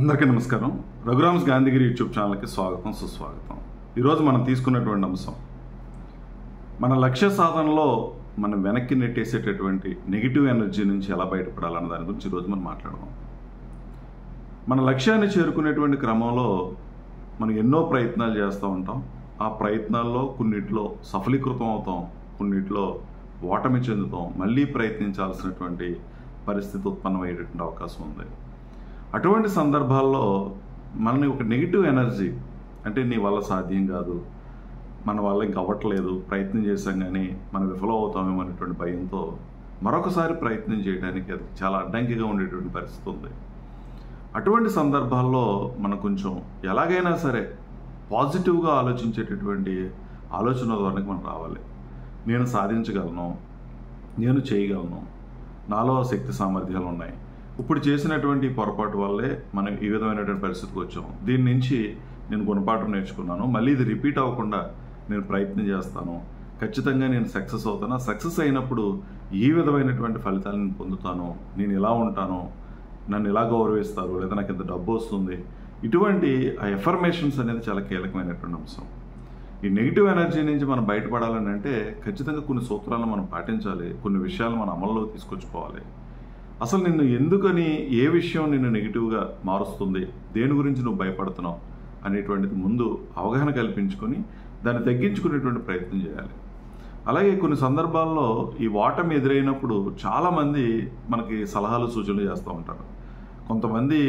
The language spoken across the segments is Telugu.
అందరికీ నమస్కారం. రఘురామ్స్ గాంధీగిరి యూట్యూబ్ ఛానల్కి స్వాగతం, సుస్వాగతం. ఈరోజు మనం తీసుకున్నటువంటి అంశం, మన లక్ష్య సాధనలో మనం వెనక్కి నెట్టేసేటటువంటి నెగిటివ్ ఎనర్జీ నుంచి ఎలా బయటపడాలన్న దాని గురించి ఈరోజు మనం మాట్లాడదాం. మన లక్ష్యాన్ని చేరుకునేటువంటి క్రమంలో మనం ఎన్నో ప్రయత్నాలు చేస్తూ ఉంటాం. ఆ ప్రయత్నాల్లో కొన్నిట్లో సఫలీకృతం అవుతాం, కొన్నిట్లో ఓటమి చెందుతాం, మళ్ళీ ప్రయత్నించాల్సినటువంటి పరిస్థితి ఉత్పన్నమయ్యేటువంటి అవకాశం ఉంది. అటువంటి సందర్భాల్లో మనని ఒక నెగిటివ్ ఎనర్జీ, అంటే నీ వల్ల సాధ్యం కాదు, మన వల్ల ఇంక అవ్వట్లేదు, ప్రయత్నం చేశాం కానీ మనం విఫలం అవుతామేమో అనేటువంటి భయంతో మరొకసారి ప్రయత్నం చేయడానికి అది చాలా అడ్డంకిగా ఉండేటువంటి పరిస్థితి ఉంది. అటువంటి సందర్భాల్లో మనం కొంచెం ఎలాగైనా సరే పాజిటివ్గా ఆలోచించేటటువంటి ఆలోచన ధోరణికి మనం రావాలి. నేను సాధించగలను, నేను చేయగలను, నాలో శక్తి సామర్థ్యాలు ఉన్నాయి, ఇప్పుడు చేసినటువంటి పొరపాటు వల్లే మనం ఈ విధమైనటువంటి పరిస్థితికి వచ్చాం, దీని నుంచి నేను గుణపాఠం నేర్చుకున్నాను, మళ్ళీ ఇది రిపీట్ అవ్వకుండా నేను ప్రయత్నం చేస్తాను, ఖచ్చితంగా నేను సక్సెస్ అవుతాను, సక్సెస్ అయినప్పుడు ఈ విధమైనటువంటి ఫలితాలను నేను పొందుతాను, నేను ఇలా ఉంటాను, నన్ను ఇలా గౌరవిస్తారు, లేదా నాకు ఇంత డబ్బు వస్తుంది. ఇటువంటి ఆ ఎఫర్మేషన్స్ అనేది చాలా కీలకమైనటువంటి అంశం. ఈ నెగిటివ్ ఎనర్జీ నుంచి మనం బయటపడాలని అంటే ఖచ్చితంగా కొన్ని సూత్రాలను మనం పాటించాలి, కొన్ని విషయాలు మనం అమల్లో తీసుకొచ్చుకోవాలి. అసలు నిన్ను ఎందుకని, ఏ విషయం నిన్ను నెగిటివ్గా మారుస్తుంది, దేని గురించి నువ్వు భయపడుతున్నావు అనేటువంటిది ముందు అవగాహన కల్పించుకొని దాన్ని తగ్గించుకునేటువంటి ప్రయత్నం చేయాలి. అలాగే కొన్ని సందర్భాల్లో ఈ ఓటమి ఎదురైనప్పుడు చాలామంది మనకి సలహాలు సూచనలు చేస్తూ ఉంటారు. కొంతమంది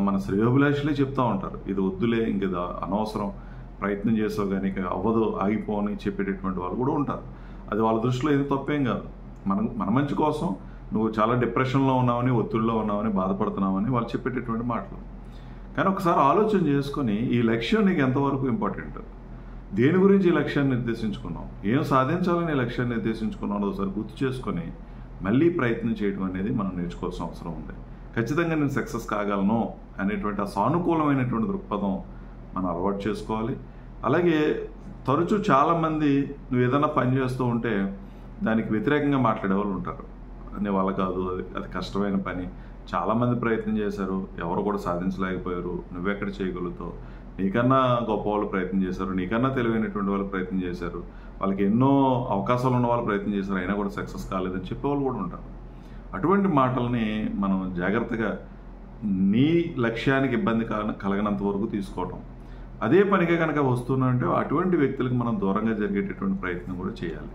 మన శ్రేయోభిలాషులే చెప్తూ ఉంటారు, ఇది వద్దులే, ఇంక ఇది అనవసరం, ప్రయత్నం చేసావు కానీ ఇక అవ్వదు, ఆగిపోని చెప్పేటటువంటి వాళ్ళు కూడా ఉంటారు. అది వాళ్ళ దృష్టిలో ఏది తప్పేం కాదు. మన మంచి కోసం నువ్వు చాలా డిప్రెషన్లో ఉన్నావని, ఒత్తిడిలో ఉన్నావని, బాధపడుతున్నావని వాళ్ళు చెప్పేటటువంటి మాటలు. కానీ ఒకసారి ఆలోచన చేసుకొని ఈ లక్ష్యం నీకు ఎంతవరకు ఇంపార్టెంట్, దేని గురించి ఈ లక్ష్యాన్ని నిర్దేశించుకున్నావు, ఏం సాధించాలని ఈ లక్ష్యాన్ని నిర్దేశించుకున్నావు ఒకసారి గుర్తు చేసుకొని మళ్ళీ ప్రయత్నం చేయడం అనేది మనం నేర్చుకోవాల్సిన అవసరం ఉంది. ఖచ్చితంగా నేను సక్సెస్ కాగలను అనేటువంటి ఆ సానుకూలమైనటువంటి దృక్పథం మనం అలవాటు చేసుకోవాలి. అలాగే తరచూ చాలామంది నువ్వు ఏదైనా పని చేస్తూ ఉంటే దానికి వ్యతిరేకంగా మాట్లాడే వాళ్ళు ఉంటారు. నీ వల్ల కాదు, అది కష్టమైన పని, చాలామంది ప్రయత్నం చేశారు, ఎవరు కూడా సాధించలేకపోయారు, నువ్వెక్కడ చేయగలుగుతావు, నీకన్నా గొప్ప వాళ్ళు ప్రయత్నం చేశారు, నీకన్నా తెలివైనటువంటి వాళ్ళు ప్రయత్నం చేశారు, వాళ్ళకి ఎన్నో అవకాశాలు ఉన్న వాళ్ళు ప్రయత్నం చేశారు, అయినా కూడా సక్సెస్ కాలేదని చెప్పేవాళ్ళు కూడా ఉంటారు. అటువంటి మాటల్ని మనం జాగ్రత్తగా నీ లక్ష్యానికి ఇబ్బంది కలగనంత వరకు తీసుకోవటం, అదే పనిగా కనుక వస్తున్నాయంటే అటువంటి వ్యక్తులకు మనం దూరంగా జరిగేటటువంటి ప్రయత్నం కూడా చేయాలి.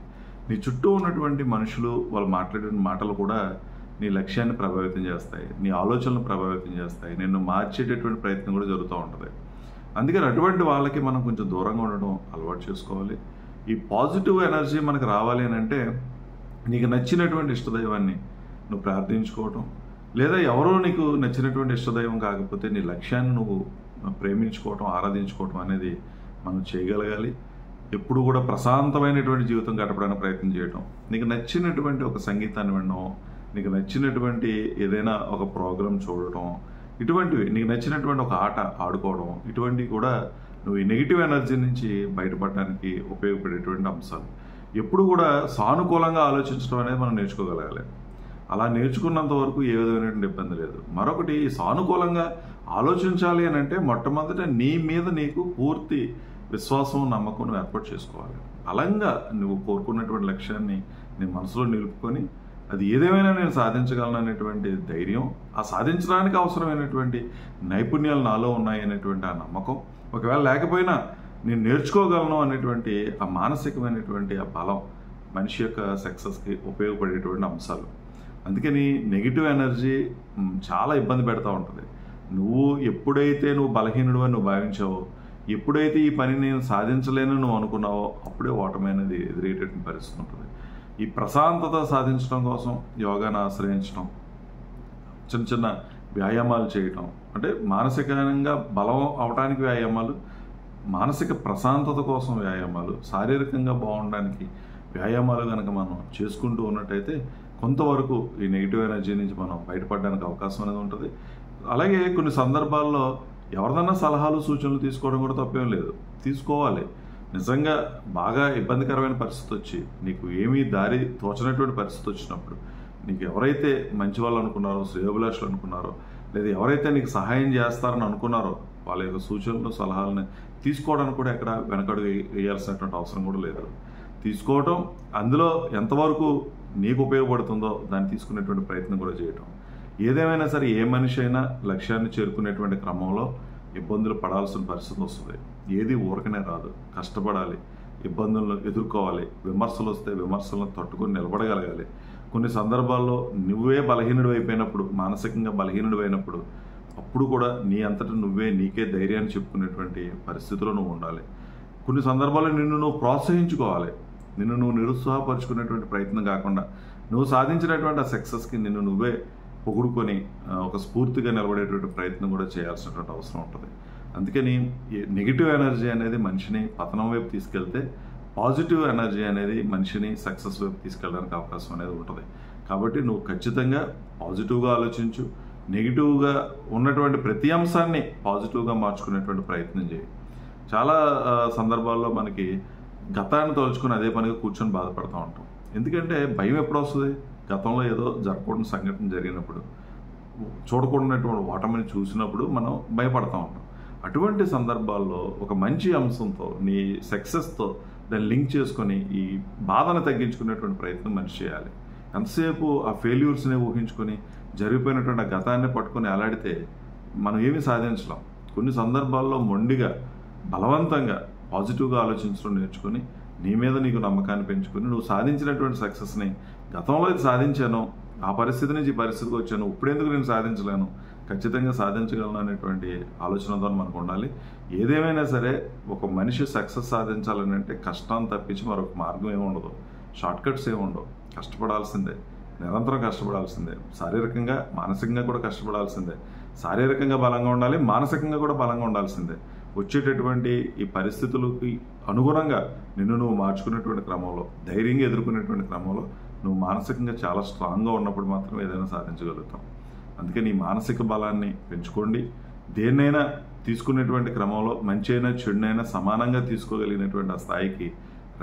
నీ చుట్టూ ఉన్నటువంటి మనుషులు వాళ్ళు మాట్లాడే మాటలు కూడా నీ లక్ష్యాన్ని ప్రభావితం చేస్తాయి, నీ ఆలోచనలు ప్రభావితం చేస్తాయి, నిన్ను మార్చేటటువంటి ప్రయత్నం కూడా జరుగుతూ ఉంటుంది. అందుకని అటువంటి వాళ్ళకి మనం కొంచెం దూరంగా ఉండడం అలవాటు చేసుకోవాలి. ఈ పాజిటివ్ ఎనర్జీ మనకు రావాలి అని అంటే నీకు నచ్చినటువంటి ఇష్టదైవాన్ని నువ్వు ప్రార్థించుకోవటం, లేదా ఎవరో నీకు నచ్చినటువంటి ఇష్టదైవం కాకపోతే నీ లక్ష్యాన్ని నువ్వు ప్రేమించుకోవటం, ఆరాధించుకోవటం అనేది మనం చేయగలగాలి. ఎప్పుడు కూడా ప్రశాంతమైనటువంటి జీవితం గడపడానికి ప్రయత్నం చేయటం, నీకు నచ్చినటువంటి ఒక సంగీతాన్ని వినడం, నీకు నచ్చినటువంటి ఏదైనా ఒక ప్రోగ్రాం చూడటం, ఇటువంటివి నీకు నచ్చినటువంటి ఒక ఆట ఆడుకోవడం, ఇటువంటివి కూడా నువ్వు ఈ నెగిటివ్ ఎనర్జీ నుంచి బయటపడడానికి ఉపయోగపడేటువంటి అంశాలు. ఎప్పుడు కూడా సానుకూలంగా ఆలోచించడం అనేది మనం నేర్చుకోగలగాలి. అలా నేర్చుకున్నంత వరకు ఏ విధమైనటువంటి ఇబ్బంది లేదు. మరొకటి, సానుకూలంగా ఆలోచించాలి అని అంటే మొట్టమొదట నీ మీద నీకు పూర్తి విశ్వాసం, నమ్మకం నువ్వు ఏర్పాటు చేసుకోవాలి. బలంగా నువ్వు కోరుకున్నటువంటి లక్ష్యాన్ని నీ మనసులో నిలుపుకొని అది ఏదేమైనా నేను సాధించగలను అనేటువంటి ధైర్యం, ఆ సాధించడానికి అవసరమైనటువంటి నైపుణ్యాలు నాలో ఉన్నాయి అనేటువంటి ఆ నమ్మకం, ఒకవేళ లేకపోయినా నేను నేర్చుకోగలను అనేటువంటి ఆ మానసికమైనటువంటి ఆ బలం మనిషి యొక్క సక్సెస్కి ఉపయోగపడేటువంటి అంశాలు. అందుకని నెగిటివ్ ఎనర్జీ చాలా ఇబ్బంది పెడతా ఉంటుంది. నువ్వు ఎప్పుడైతే నువ్వు బలహీనుడు అని నువ్వు భావించావో, ఎప్పుడైతే ఈ పని నేను సాధించలేను నువ్వు అనుకున్నావో, అప్పుడే ఓటమి అనేది ఎదురయ్యేటటువంటి పరిస్థితి ఉంటుంది. ఈ ప్రశాంతత సాధించడం కోసం యోగాను ఆశ్రయించడం, చిన్న చిన్న వ్యాయామాలు చేయటం, అంటే మానసికంగా బలం అవడానికి వ్యాయామాలు, మానసిక ప్రశాంతత కోసం వ్యాయామాలు, శారీరకంగా బాగుండడానికి వ్యాయామాలు కనుక మనం చేసుకుంటూ ఉన్నట్టయితే కొంతవరకు ఈ నెగిటివ్ ఎనర్జీ నుంచి మనం బయటపడడానికి అవకాశం అనేది ఉంటుంది. అలాగే కొన్ని సందర్భాల్లో ఎవరిదన్నా సలహాలు సూచనలు తీసుకోవడం కూడా తప్పేం లేదు, తీసుకోవాలి. నిజంగా బాగా ఇబ్బందికరమైన పరిస్థితి వచ్చి నీకు ఏమీ దారి తోచనటువంటి పరిస్థితి వచ్చినప్పుడు నీకు ఎవరైతే మంచి వాళ్ళు అనుకున్నారో, శ్రేయోభిలాషులు అనుకున్నారో లేదా ఎవరైతే నీకు సహాయం చేస్తారని అనుకున్నారో వాళ్ళ యొక్క సూచనలు సలహాలను తీసుకోవడానికి కూడా ఎక్కడ వెనకడుగు వేయాల్సినటువంటి అవసరం కూడా లేదు. తీసుకోవటం, అందులో ఎంతవరకు నీకు ఉపయోగపడుతుందో దాన్ని తీసుకునేటువంటి ప్రయత్నం కూడా చేయటం. ఏదేమైనా సరే ఏ మనిషి అయినా లక్ష్యాన్ని చేరుకునేటువంటి క్రమంలో ఇబ్బందులు పడాల్సిన పరిస్థితి వస్తుంది. ఏది ఊరకనే రాదు, కష్టపడాలి, ఇబ్బందులను ఎదుర్కోవాలి, విమర్శలు వస్తే విమర్శలను తట్టుకొని నిలబడగలగాలి. కొన్ని సందర్భాల్లో నువ్వే బలహీనుడు అయిపోయినప్పుడు, మానసికంగా బలహీనుడు అయినప్పుడు అప్పుడు కూడా నీ అంతటా నువ్వే నీకే ధైర్యాన్ని చెప్పుకునేటువంటి పరిస్థితిలో నువ్వు ఉండాలి. కొన్ని సందర్భాల్లో నిన్ను నువ్వు ప్రోత్సహించుకోవాలి. నిన్ను నువ్వు నిరుత్సాహపరుచుకునేటువంటి ప్రయత్నం కాకుండా నువ్వు సాధించినటువంటి ఆ సక్సెస్కి నిన్ను నువ్వే పొగుడుకొని ఒక స్ఫూర్తిగా నిలబడేటువంటి ప్రయత్నం కూడా చేయాల్సినటువంటి అవసరం ఉంటుంది. అందుకని నెగిటివ్ ఎనర్జీ అనేది మనిషిని పతనం వైపు తీసుకెళ్తే, పాజిటివ్ ఎనర్జీ అనేది మనిషిని సక్సెస్ వైపు తీసుకెళ్ళడానికి అవకాశం అనేది ఉంటుంది. కాబట్టి నువ్వు ఖచ్చితంగా పాజిటివ్గా ఆలోచించు. నెగిటివ్గా ఉన్నటువంటి ప్రతి అంశాన్ని పాజిటివ్గా మార్చుకునేటువంటి ప్రయత్నం చేయి. చాలా సందర్భాల్లో మనకి గతాన్ని తలుచుకుని అదే పనిగా కూర్చొని బాధపడుతూ ఉంటాం. ఎందుకంటే భయం ఎప్పుడు వస్తుంది? గతంలో ఏదో జరగకూడని సంఘటన జరిగినప్పుడు, చూడకూడనటువంటి ఓటమిని చూసినప్పుడు మనం భయపడతా ఉంటాం. అటువంటి సందర్భాల్లో ఒక మంచి అంశంతో, నీ సక్సెస్తో దాన్ని లింక్ చేసుకొని ఈ బాధను తగ్గించుకునేటువంటి ప్రయత్నం మనిషి చేయాలి. ఎంతసేపు ఆ ఫెయిల్యూర్స్ని ఊహించుకొని జరిగిపోయినటువంటి ఆ గతాన్ని పట్టుకొని అలాడితే మనం ఏమీ సాధించలేం. కొన్ని సందర్భాల్లో మొండిగా బలవంతంగా పాజిటివ్గా ఆలోచించడం నేర్చుకొని నీ మీద నీకు నమ్మకాన్ని పెంచుకొని నువ్వు సాధించినటువంటి సక్సెస్ని, గతంలో ఇది సాధించాను, ఆ పరిస్థితి నుంచి ఈ పరిస్థితికి వచ్చాను, ఇప్పుడెందుకు నేను సాధించలేను, ఖచ్చితంగా సాధించగలను అనేటువంటి ఆలోచనతో మనకు ఉండాలి. ఏదేమైనా సరే ఒక మనిషి సక్సెస్ సాధించాలని అంటే కష్టాన్ని తప్పించి మరొక మార్గం ఏమి ఉండదు, షార్ట్ కట్స్ ఏమి ఉండవు. కష్టపడాల్సిందే, నిరంతరం కష్టపడాల్సిందే, శారీరకంగా మానసికంగా కూడా కష్టపడాల్సిందే. శారీరకంగా బలంగా ఉండాలి, మానసికంగా కూడా బలంగా ఉండాల్సిందే. వచ్చేటటువంటి ఈ పరిస్థితులకి అనుగుణంగా నిన్ను నువ్వు మార్చుకునేటువంటి క్రమంలో, ధైర్యంగా ఎదుర్కొనేటువంటి క్రమంలో నువ్వు మానసికంగా చాలా స్ట్రాంగ్గా ఉన్నప్పుడు మాత్రమే ఏదైనా సాధించగలుగుతాం. అందుకే నీ మానసిక బలాన్ని పెంచుకోండి. దేన్నైనా తీసుకునేటువంటి క్రమంలో మంచి అయినా చెడునైనా సమానంగా తీసుకోగలిగినటువంటి ఆ స్థాయికి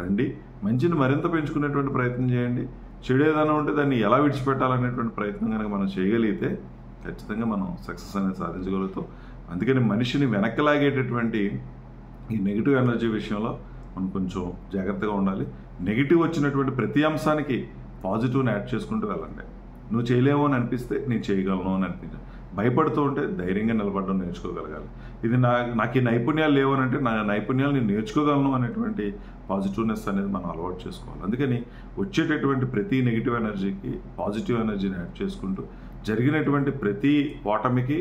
రండి. మంచిని మరింత పెంచుకునేటువంటి ప్రయత్నం చేయండి. చెడు ఏదైనా ఉంటే దాన్ని ఎలా విడిచిపెట్టాలనేటువంటి ప్రయత్నం కనుక మనం చేయగలిగితే ఖచ్చితంగా మనం సక్సెస్ అనేది సాధించగలుగుతాం. అందుకని మనిషిని వెనక్కి లాగేటటువంటి ఈ నెగిటివ్ ఎనర్జీ విషయంలో మనం కొంచెం జాగ్రత్తగా ఉండాలి. నెగిటివ్ వచ్చినటువంటి ప్రతి అంశానికి పాజిటివ్ని యాడ్ చేసుకుంటూ వెళ్ళండి. నువ్వు చేయలేవు అని అనిపిస్తే నేను చేయగలను అని అనిపించాను. భయపడుతూ ఉంటే ధైర్యంగా నిలబడడం నేర్చుకోగలగాలి. ఇది నాకు ఈ నైపుణ్యాలు లేవు అని అంటే నా నైపుణ్యాలు నేను నేర్చుకోగలను అనేటువంటి పాజిటివ్నెస్ అనేది మనం అలవాటు చేసుకోవాలి. అందుకని వచ్చేటటువంటి ప్రతి నెగిటివ్ ఎనర్జీకి పాజిటివ్ ఎనర్జీని యాడ్ చేసుకుంటూ జరిగినటువంటి ప్రతి ఓటమికి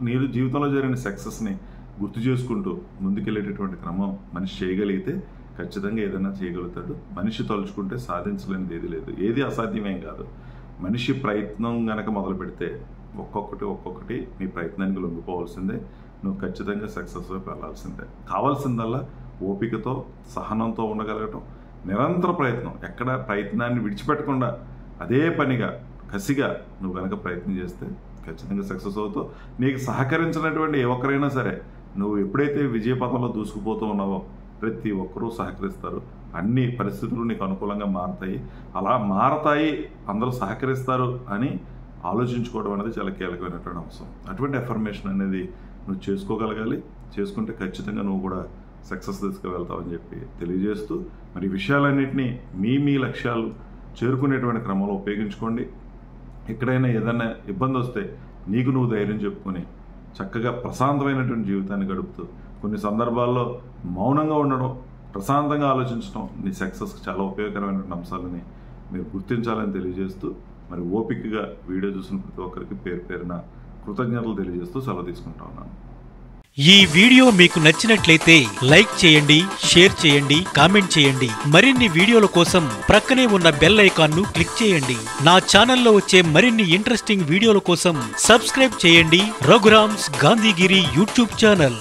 నీరు జీవితంలో జరిగిన సక్సెస్ని గుర్తు చేసుకుంటూ ముందుకెళ్ళేటటువంటి క్రమం మనిషి చేయగలిగితే ఖచ్చితంగా ఏదైనా చేయగలుగుతాడు. మనిషి తలుచుకుంటే సాధించలేనిది ఏది లేదు, ఏది అసాధ్యమేం కాదు. మనిషి ప్రయత్నం గనక మొదలు పెడితే ఒక్కొక్కటి నీ ప్రయత్నానికి లొంగిపోవాల్సిందే. నువ్వు ఖచ్చితంగా సక్సెస్ వైపు వెళ్ళాల్సిందే. కావాల్సిందల్లా ఓపికతో, సహనంతో ఉండగలగటం, నిరంతర ప్రయత్నం, ఎక్కడ ప్రయత్నాన్ని విడిచిపెట్టకుండా అదే పనిగా కసిగా నువ్వు కనుక ప్రయత్నం చేస్తే ఖచ్చితంగా సక్సెస్ అవుతావు. నీకు సహకరించినటువంటి ఏ ఒక్కరైనా సరే, నువ్వు ఎప్పుడైతే విజయపథంలో దూసుకుపోతూ ఉన్నావో ప్రతి ఒక్కరూ సహకరిస్తారు. అన్ని పరిస్థితులు నీకు అనుకూలంగా మారతాయి. అలా మారతాయి, అందరూ సహకరిస్తారు అని ఆలోచించుకోవడం అనేది చాలా కీలకమైనటువంటి అంశం. అటువంటి ఎఫర్మేషన్ అనేది నువ్వు చేసుకోగలగాలి. చేసుకుంటే ఖచ్చితంగా నువ్వు కూడా సక్సెస్ తీసుకువెళ్తావని చెప్పి తెలియజేస్తూ, మరి విషయాలన్నింటినీ మీ లక్ష్యాలు చేరుకునేటువంటి క్రమంలో ఉపయోగించుకోండి. ఎక్కడైనా ఏదైనా ఇబ్బంది వస్తే నీకు నువ్వు ధైర్యం చెప్పుకొని చక్కగా ప్రశాంతమైనటువంటి జీవితాన్ని గడుపుతూ, కొన్ని సందర్భాల్లో మౌనంగా ఉండడం, ప్రశాంతంగా ఆలోచించడం నీ సక్సెస్కి చాలా ఉపయోగకరమైనటువంటి అంశాలని మీరు గుర్తించాలని తెలియజేస్తూ, మరి ఓపికగా వీడియో చూసిన ప్రతి ఒక్కరికి పేరు పేరున కృతజ్ఞతలు తెలియజేస్తూ సెలవు తీసుకుంటా ఉన్నాను. ఈ వీడియో మీకు నచ్చినట్లయితే లైక్ చేయండి, షేర్ చేయండి, కామెంట్ చేయండి. మరిన్ని వీడియోల కోసం ప్రక్కనే ఉన్న బెల్ ఐకాన్ ను క్లిక్ చేయండి. నా ఛానల్లో వచ్చే మరిన్ని ఇంట్రెస్టింగ్ వీడియోల కోసం సబ్స్క్రైబ్ చేయండి రఘురామ్స్ గాంధీగిరి యూట్యూబ్ ఛానల్.